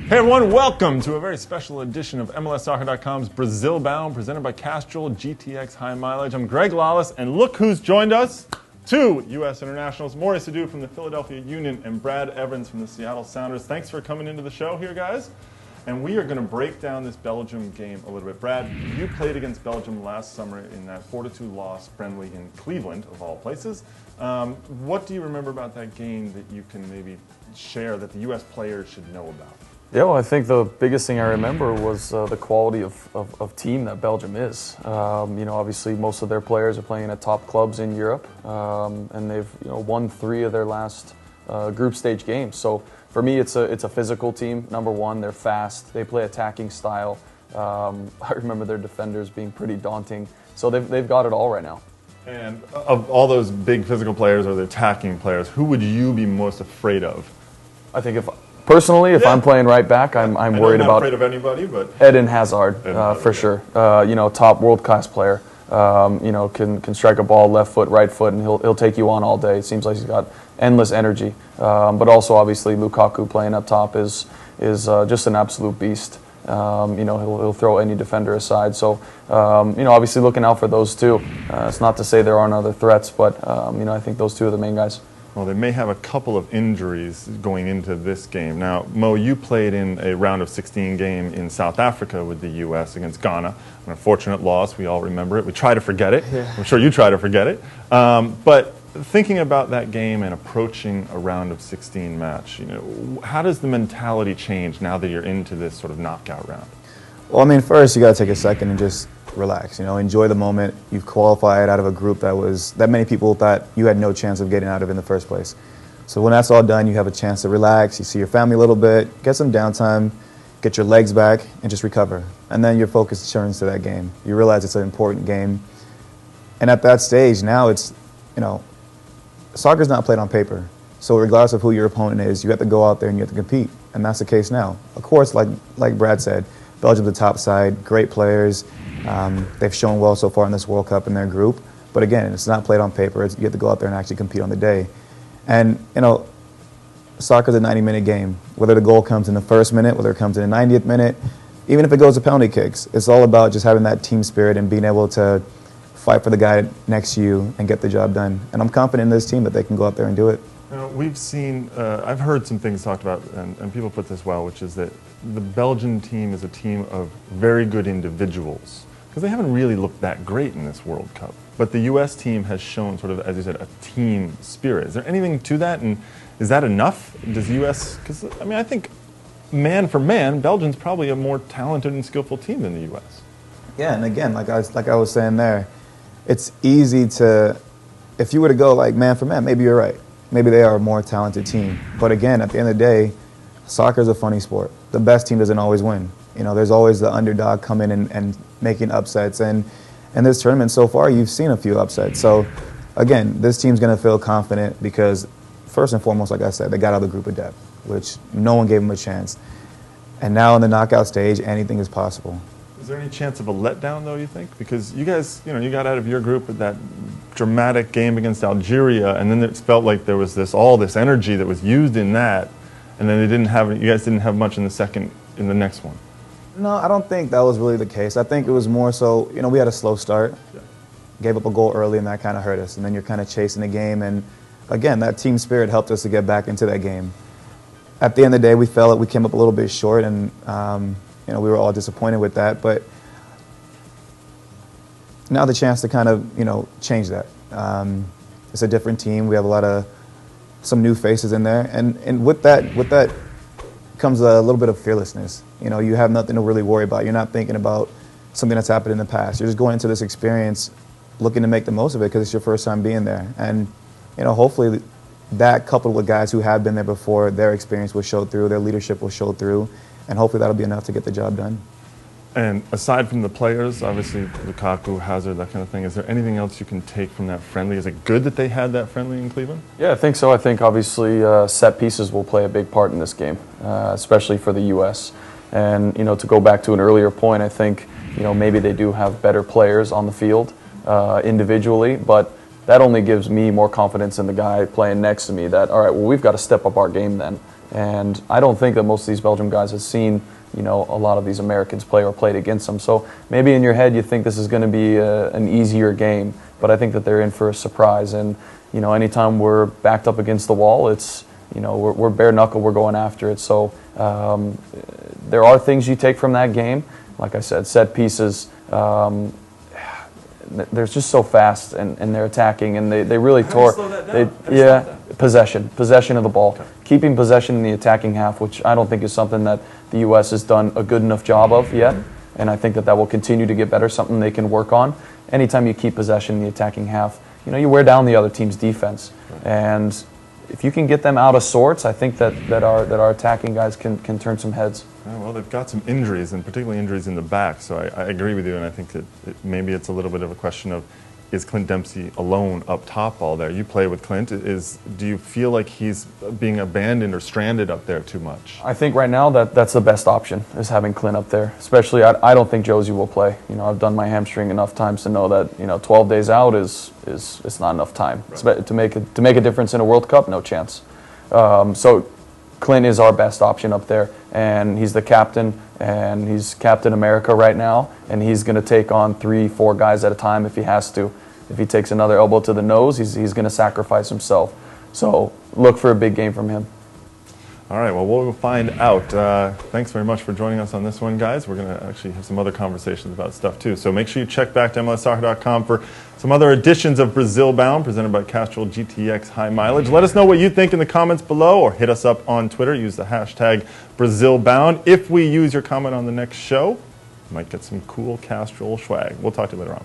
Hey everyone, welcome to a very special edition of MLSsoccer.com's Brazil Bound, presented by Castrol GTX High Mileage. I'm Greg Lalas, and look who's joined us. Two U.S. internationals, Maurice Edu from the Philadelphia Union and Brad Evans from the Seattle Sounders. Thanks for coming into the show here, guys. And we are going to break down this Belgium game a little bit. Brad, you played against Belgium last summer in that 4-2 loss friendly in Cleveland, of all places. What do you remember about that game that you can maybe share that the U.S. players should know about? Yeah, well, I think the biggest thing I remember was the quality of team that Belgium is. Obviously most of their players are playing at top clubs in Europe, and they've won 3 of their last group stage games. So for me, it's a physical team. Number one, they're fast. They play attacking style. I remember their defenders being pretty daunting. So they've got it all right now. And of all those big physical players or the attacking players, who would you be most afraid of? I think if I'm playing right back, I'm worried about. I'm not afraid of anybody, but Eden Hazard, for sure. Top world class player. Can strike a ball left foot, right foot, and he'll take you on all day. It seems like he's got endless energy. But also, obviously, Lukaku playing up top is just an absolute beast. He'll throw any defender aside. So, obviously looking out for those two. It's not to say there aren't other threats, but I think those two are the main guys. Well, they may have a couple of injuries going into this game. Now, Mo, you played in a round of 16 game in South Africa with the U.S. against Ghana. An unfortunate loss. We all remember it. We try to forget it. Yeah. I'm sure you try to forget it. But thinking about that game and approaching a round of 16 match, how does the mentality change now that you're into this sort of knockout round? Well, first you got to take a second and just relax, enjoy the moment. You've qualified out of a group that many people thought you had no chance of getting out of in the first place. So when that's all done, you have a chance to relax, you see your family a little bit, get some downtime, get your legs back, and just recover. And then your focus turns to that game. You realize it's an important game. And at that stage, now it's, soccer's not played on paper. So regardless of who your opponent is, you have to go out there and you have to compete. And that's the case now. Of course, like Brad said, Belgium's the top side, great players. They've shown well so far in this World Cup in their group. But again, it's not played on paper. You have to go out there and actually compete on the day. And, soccer's a 90-minute game. Whether the goal comes in the first minute, whether it comes in the 90th minute, even if it goes to penalty kicks, it's all about just having that team spirit and being able to fight for the guy next to you and get the job done. And I'm confident in this team that they can go out there and do it. We've seen, I've heard some things talked about, and people put this well, which is that the Belgian team is a team of very good individuals, because they haven't really looked that great in this World Cup. But the U.S. team has shown sort of, as you said, a team spirit. Is there anything to that, and is that enough? Does the U.S., because, I think man for man, Belgium's probably a more talented and skillful team than the U.S. Yeah, and again, like I was saying there, it's easy to, if you were to go like man for man, maybe you're right. Maybe they are a more talented team. But again, at the end of the day, soccer is a funny sport. The best team doesn't always win. There's always the underdog coming in and making upsets. And in this tournament so far, you've seen a few upsets. So again, this team's going to feel confident because first and foremost, like I said, they got out of the group of death, which no one gave them a chance. And now in the knockout stage, anything is possible. Is there any chance of a letdown, though, you think? Because you guys, you got out of your group with that dramatic game against Algeria, and then it felt like there was all this energy that was used in that, and then you guys didn't have much in the next one. No, I don't think that was really the case. I think it was more so, we had a slow start, gave up a goal early, and that kind of hurt us. And then you're kind of chasing the game, and again, that team spirit helped us to get back into that game. At the end of the day, we felt we came up a little bit short, and we were all disappointed with that, but now the chance to kind of, change that. It's a different team. We have some new faces in there, and with that comes a little bit of fearlessness. You have nothing to really worry about. You're not thinking about something that's happened in the past. You're just going into this experience looking to make the most of it because it's your first time being there. And, hopefully that coupled with guys who have been there before, their experience will show through, their leadership will show through, and hopefully that'll be enough to get the job done. And aside from the players, obviously Lukaku, Hazard, that kind of thing, is there anything else you can take from that friendly? Is it good that they had that friendly in Cleveland? Yeah, I think so. I think obviously set pieces will play a big part in this game, especially for the U.S. And, to go back to an earlier point, I think, maybe they do have better players on the field individually, but that only gives me more confidence in the guy playing next to me that, all right, well, we've got to step up our game then. And I don't think that most of these Belgium guys have seen, you know, a lot of these Americans play or played against them. So maybe in your head you think this is going to be an easier game, but I think that they're in for a surprise. And, you know, anytime we're backed up against the wall, it's, you know, we're bare knuckle, we're going after it. So there are things you take from that game. Like I said, set pieces, they're just so fast and they're attacking, and they really tore. Possession of the ball. Okay. Keeping possession in the attacking half, which I don't think is something that the U.S. has done a good enough job of yet, and I think that will continue to get better, something they can work on. Anytime you keep possession in the attacking half, you know, you wear down the other team's defense. Right. And if you can get them out of sorts, I think that our attacking guys can turn some heads. Yeah, well, they've got some injuries, and particularly injuries in the back, so I agree with you, and I think that maybe it's a little bit of a question of, is Clint Dempsey alone up top all there? You play with Clint. Do you feel like he's being abandoned or stranded up there too much? I think right now that's the best option, is having Clint up there. Especially, I don't think Josie will play. You know, I've done my hamstring enough times to know that, you know, 12 days out is not enough time. Right. To make a difference in a World Cup. No chance. So Clint is our best option up there, and he's the captain, and he's Captain America right now, and he's going to take on 3-4 guys at a time if he has to. If he takes another elbow to the nose, he's going to sacrifice himself. So look for a big game from him. All right, well, we'll find out. Thanks very much for joining us on this one, guys. We're going to actually have some other conversations about stuff, too. So make sure you check back to MLSsoccer.com for some other editions of Brazil Bound, presented by Castrol GTX High Mileage. Let us know what you think in the comments below, or hit us up on Twitter. Use the hashtag BrazilBound. If we use your comment on the next show, you might get some cool Castrol swag. We'll talk to you later on.